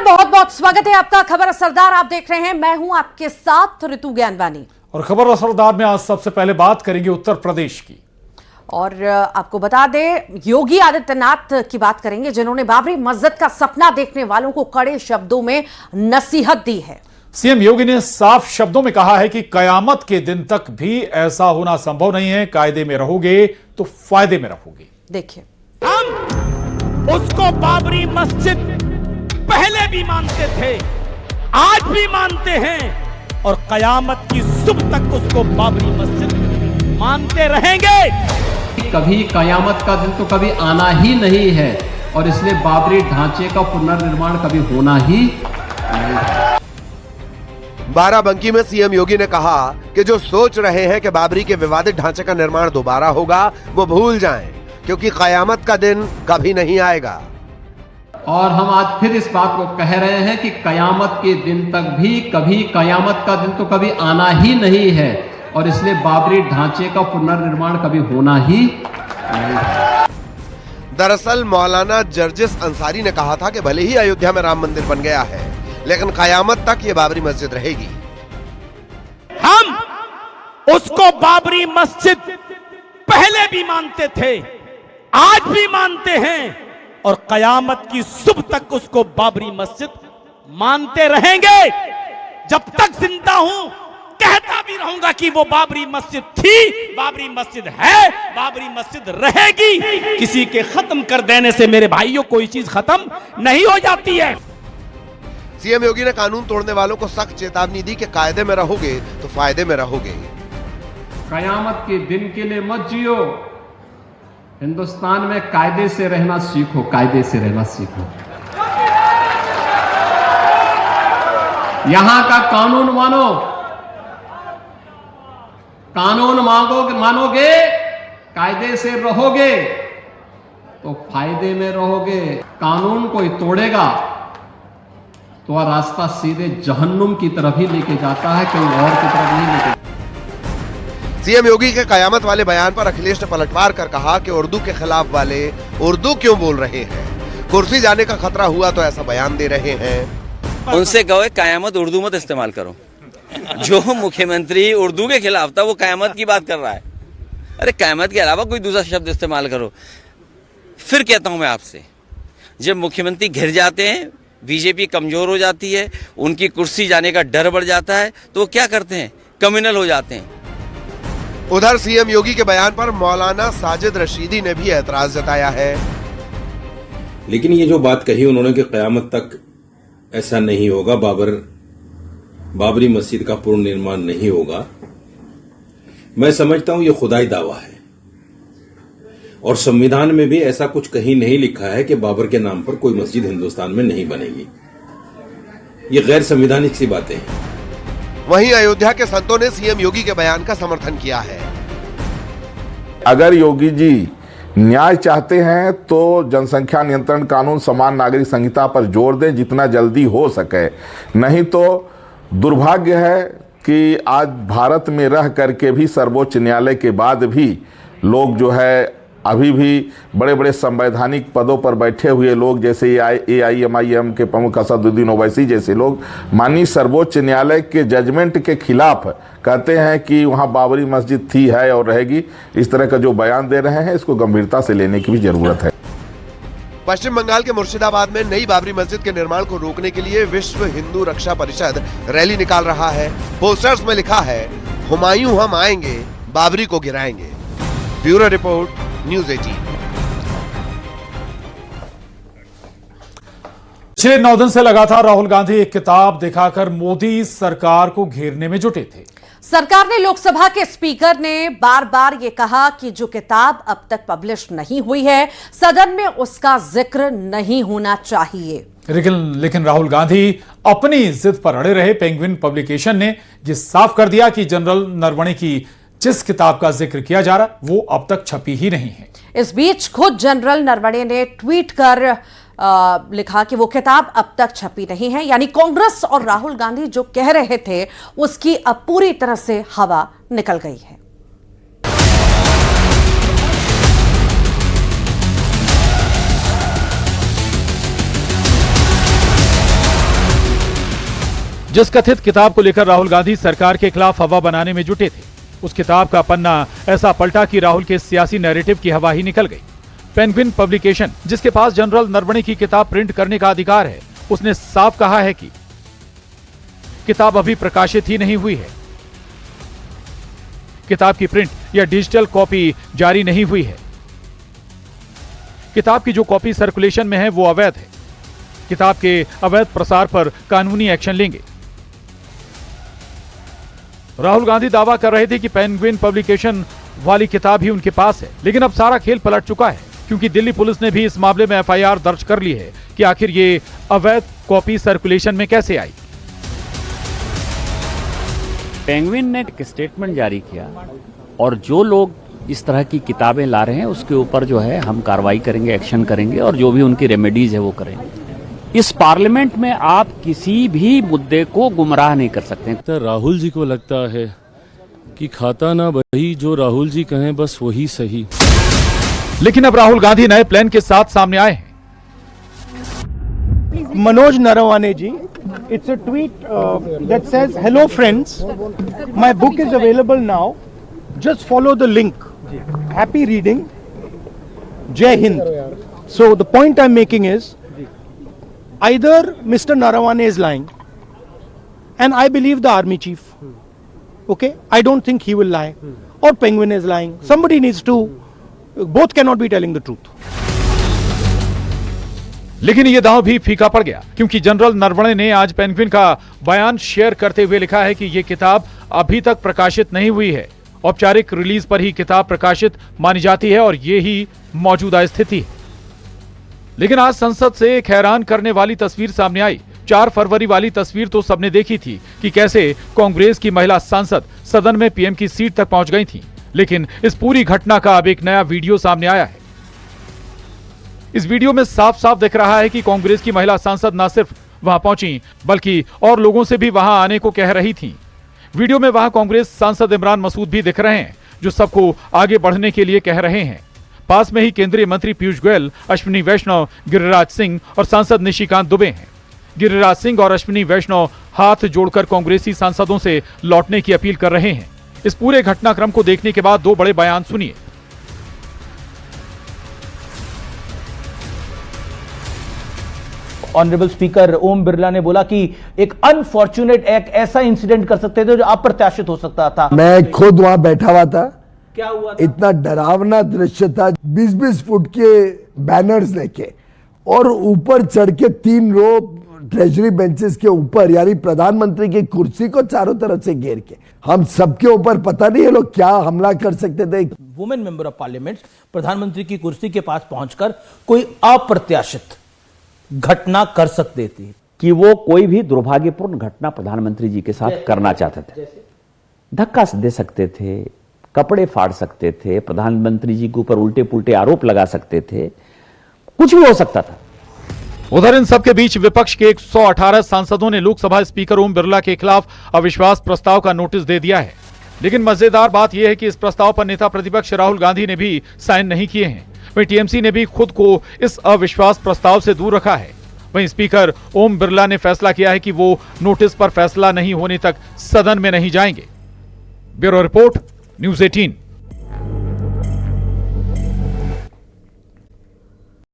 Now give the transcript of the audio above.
बहुत बहुत स्वागत है आपका खबर असरदार। आप देख रहे हैं, मैं हूं आपके साथ ऋतु ज्ञानवानी। और खबर असरदार में आज सबसे पहले बात करेंगे उत्तर प्रदेश की। और आपको बता दें, योगी आदित्यनाथ की बात करेंगे, जिन्होंने बाबरी मस्जिद का सपना देखने वालों को कड़े शब्दों में नसीहत दी है। सीएम योगी ने साफ शब्दों में कहा है कि कयामत के दिन तक भी ऐसा होना संभव नहीं है। कायदे में रहोगे तो फायदे में रहोगे। देखिए, हम उसको बाबरी मस्जिद पहले भी मानते थे, आज भी मानते हैं और कयामत की सुबह तक उसको बाबरी मस्जिद मानते रहेंगे। कभी कयामत का दिन तो कभी आना ही नहीं है और इसलिए बाबरी ढांचे का पुनर्निर्माण कभी होना ही नहीं। बाराबंकी में सीएम योगी ने कहा कि जो सोच रहे हैं कि बाबरी के विवादित ढांचे का निर्माण दोबारा होगा, वो भूल जाएं, क्योंकि कयामत का दिन कभी नहीं आएगा। और हम आज फिर इस बात को कह रहे हैं कि कयामत के दिन तक भी कभी कयामत का दिन तो कभी आना ही नहीं है और इसलिए बाबरी ढांचे का पुनर्निर्माण कभी होना ही नहीं। दरअसल मौलाना जर्जिस अंसारी ने कहा था कि भले ही अयोध्या में राम मंदिर बन गया है, लेकिन कयामत तक ये बाबरी मस्जिद रहेगी। हम उसको बाबरी मस्जिद पहले भी मानते थे, आज भी मानते हैं और कयामत की सुबह तक उसको बाबरी मस्जिद मानते रहेंगे। जब तक जिंदा हूं कहता भी रहूंगा कि वो बाबरी मस्जिद थी, बाबरी मस्जिद है, बाबरी मस्जिद रहेगी। किसी के खत्म कर देने से मेरे भाइयों कोई चीज खत्म नहीं हो जाती है। सीएम योगी ने कानून तोड़ने वालों को सख्त चेतावनी दी कि कायदे में रहोगे तो फायदे में रहोगे। कयामत के दिन के लिए मत जियो, हिंदुस्तान में कायदे से रहना सीखो, कायदे से रहना सीखो। यहां का कानून मानो, कानून मानोगे, कायदे से रहोगे तो फायदे में रहोगे। कानून कोई तोड़ेगा तो वह रास्ता सीधे जहन्नुम की तरफ ही लेके जाता है, कहीं और की तरफ नहीं लेके। सीएम योगी के कयामत वाले बयान पर अखिलेश ने पलटवार कर कहा कि उर्दू के खिलाफ वाले उर्दू क्यों बोल रहे हैं? कुर्सी जाने का खतरा हुआ तो ऐसा बयान दे रहे हैं। उनसे कहो कयामत उर्दू मत इस्तेमाल करो। जो मुख्यमंत्री उर्दू के खिलाफ था वो कयामत की बात कर रहा है। अरे कयामत के अलावा कोई दूसरा शब्द इस्तेमाल करो। फिर कहता हूं मैं आपसे, जब मुख्यमंत्री घिर जाते हैं, बीजेपी कमजोर हो जाती है, उनकी कुर्सी जाने का डर बढ़ जाता है, तो वो क्या करते हैं? कम्युनल हो जाते हैं। उधर सीएम योगी के बयान पर मौलाना साजिद रशीदी ने भी एतराज जताया है। लेकिन ये जो बात कही उन्होंने कि कयामत तक ऐसा नहीं होगा, बाबरी मस्जिद का पूर्ण निर्माण नहीं होगा, मैं समझता हूं ये खुदाई दावा है और संविधान में भी ऐसा कुछ कहीं नहीं लिखा है कि बाबर के नाम पर कोई मस्जिद हिंदुस्तान में नहीं बनेगी। ये गैर संवैधानिक सी बातें हैं। वहीं अयोध्या के संतों ने सीएम योगी के बयान का समर्थन किया है। अगर योगी जी न्याय चाहते हैं तो जनसंख्या नियंत्रण कानून, समान नागरिक संहिता पर जोर दें जितना जल्दी हो सके। नहीं तो दुर्भाग्य है कि आज भारत में रह करके भी सर्वोच्च न्यायालय के बाद भी लोग जो है अभी भी बड़े बड़े संवैधानिक पदों पर बैठे हुए लोग, जैसे AIMIM के प्रमुख असदुद्दीन ओवैसी जैसे लोग, माननीय सर्वोच्च न्यायालय के जजमेंट के खिलाफ कहते हैं कि वहां बाबरी मस्जिद थी, है और रहेगी। इस तरह का जो बयान दे रहे हैं, इसको गंभीरता से लेने की भी जरूरत है। पश्चिम बंगाल के मुर्शिदाबाद में नई बाबरी मस्जिद के निर्माण को रोकने के लिए विश्व हिंदू रक्षा परिषद रैली निकाल रहा है। पोस्टर्स में लिखा है, हुमायूं हम आएंगे, बाबरी को गिराएंगे। Bureau report, news 18। पिछले 9 दिन से लगातार राहुल गांधी एक किताब दिखाकर मोदी सरकार को घेरने में जुटे थे। सरकार ने, लोकसभा के स्पीकर ने बार बार ये कहा कि जो किताब अब तक पब्लिश नहीं हुई है, सदन में उसका जिक्र नहीं होना चाहिए। लेकिन राहुल गांधी अपनी जिद पर अड़े रहे। पेंगुइन पब्लिकेशन ने ये साफ कर दिया कि जनरल नरवणे की जिस किताब का जिक्र किया जा रहा वो अब तक छपी ही नहीं है। इस बीच खुद जनरल नरवणे ने ट्वीट कर लिखा कि वो किताब अब तक छपी नहीं है। यानी कांग्रेस और राहुल गांधी जो कह रहे थे उसकी अब पूरी तरह से हवा निकल गई है। जिस कथित किताब को लेकर राहुल गांधी सरकार के खिलाफ हवा बनाने में जुटे थे, उस किताब का पन्ना ऐसा पलटा कि राहुल के सियासी नैरेटिव की हवा ही निकल गई। पेंगुइन पब्लिकेशन, जिसके पास जनरल नरवणे की किताब प्रिंट करने का अधिकार है, उसने साफ कहा है कि किताब अभी प्रकाशित ही नहीं हुई है। किताब की प्रिंट या डिजिटल कॉपी जारी नहीं हुई है। किताब की जो कॉपी सर्कुलेशन में है वो अवैध है। किताब के अवैध प्रसार पर कानूनी एक्शन लेंगे। राहुल गांधी दावा कर रहे थे कि पेंगुइन पब्लिकेशन वाली किताब ही उनके पास है, लेकिन अब सारा खेल पलट चुका है, क्योंकि दिल्ली पुलिस ने भी इस मामले में एफआईआर दर्ज कर ली है कि आखिर ये अवैध कॉपी सर्कुलेशन में कैसे आई। पेंगुइन ने एक स्टेटमेंट जारी किया और जो लोग इस तरह की किताबें ला रहे हैं उसके ऊपर जो है हम कार्रवाई करेंगे, एक्शन करेंगे और जो भी उनकी रेमेडीज है वो करेंगे। इस पार्लियामेंट में आप किसी भी मुद्दे को गुमराह नहीं कर सकते। राहुल जी को लगता है कि खाता ना वही जो राहुल जी कहें बस वही सही। लेकिन अब राहुल गांधी नए प्लान के साथ सामने आए हैं। Manoj Narawane ji, it's a tweet that says, "Hello friends, my book is available now. Just follow the link. Happy reading. Jai Hind." So the point I'm making is, either Mr. Narawane is lying, and I believe the army chief. Okay, I don't think he will lie, or Penguin is lying. Somebody needs to. Both cannot be telling the truth. लेकिन ये दांव भी फीका पड़ गया, क्योंकि general Naravane ने आज पेंगुइन का बयान शेयर करते हुए लिखा है कि ये किताब अभी तक प्रकाशित नहीं हुई है। औपचारिक रिलीज पर ही किताब प्रकाशित मानी जाती है और ये ही मौजूदा स्थिति है। लेकिन आज संसद से एक हैरान करने वाली तस्वीर सामने आई। 4 फरवरी वाली तस्वीर तो सबने देखी थी कि कैसे कांग्रेस की महिला सांसद सदन में पीएम की सीट तक पहुंच गई थी। लेकिन इस पूरी घटना का अब एक नया वीडियो सामने आया है। इस वीडियो में साफ साफ दिख रहा है कि कांग्रेस की महिला सांसद न सिर्फ वहां पहुंची, बल्कि और लोगों से भी वहां आने को कह रही थी। वीडियो में वहां कांग्रेस सांसद इमरान मसूद भी दिख रहे हैं, जो सबको आगे बढ़ने के लिए कह रहे हैं। पास में ही केंद्रीय मंत्री पीयूष गोयल, अश्विनी वैष्णव, गिरिराज सिंह और सांसद निशिकांत दुबे हैं। गिरिराज सिंह और अश्विनी वैष्णव हाथ जोड़कर कांग्रेसी सांसदों से लौटने की अपील कर रहे हैं। इस पूरे घटनाक्रम को देखने के बाद 2 बड़े बयान सुनिए। ऑनरेबल स्पीकर ओम बिरला ने बोला कि एक अनफॉर्चुनेट एक ऐसा इंसिडेंट कर सकते थे जो अप्रत्याशित हो सकता था। मैं खुद वहां बैठा हुआ था। क्या हुआ था? इतना डरावना दृश्य था। 20-20 फुट के बैनर्स लेके और ऊपर चढ़ के 3 रो ट्रेजरी बेंचेस के ऊपर, यानी प्रधानमंत्री की कुर्सी को चारों तरफ से घेर के, हम सबके ऊपर पता नहीं है लोग क्या हमला कर सकते थे। वुमेन मेंबर ऑफ पार्लियामेंट प्रधानमंत्री की कुर्सी के पास पहुंचकर कोई अप्रत्याशित घटना कर सकते थे कि वो कोई भी दुर्भाग्यपूर्ण घटना प्रधानमंत्री जी के साथ करना चाहते थे। धक्का दे सकते थे, कपड़े फाड़ सकते थे, प्रधानमंत्री जी के ऊपर उल्टे पुल्टे आरोप लगा सकते थे, कुछ भी हो सकता था। उधर इन सबके बीच विपक्ष के 118 सांसदों ने लोकसभा स्पीकर ओम बिरला के खिलाफ अविश्वास प्रस्ताव का नोटिस दे दिया है। लेकिन मजेदार बात यह है कि इस प्रस्ताव पर नेता प्रतिपक्ष राहुल गांधी ने भी साइन नहीं किए हैं। वहीं टीएमसी ने भी खुद को इस अविश्वास प्रस्ताव से दूर रखा है। वहीं स्पीकर ओम बिरला ने फैसला किया है कि वो नोटिस पर फैसला नहीं होने तक सदन में नहीं जाएंगे। Bureau report, news 18।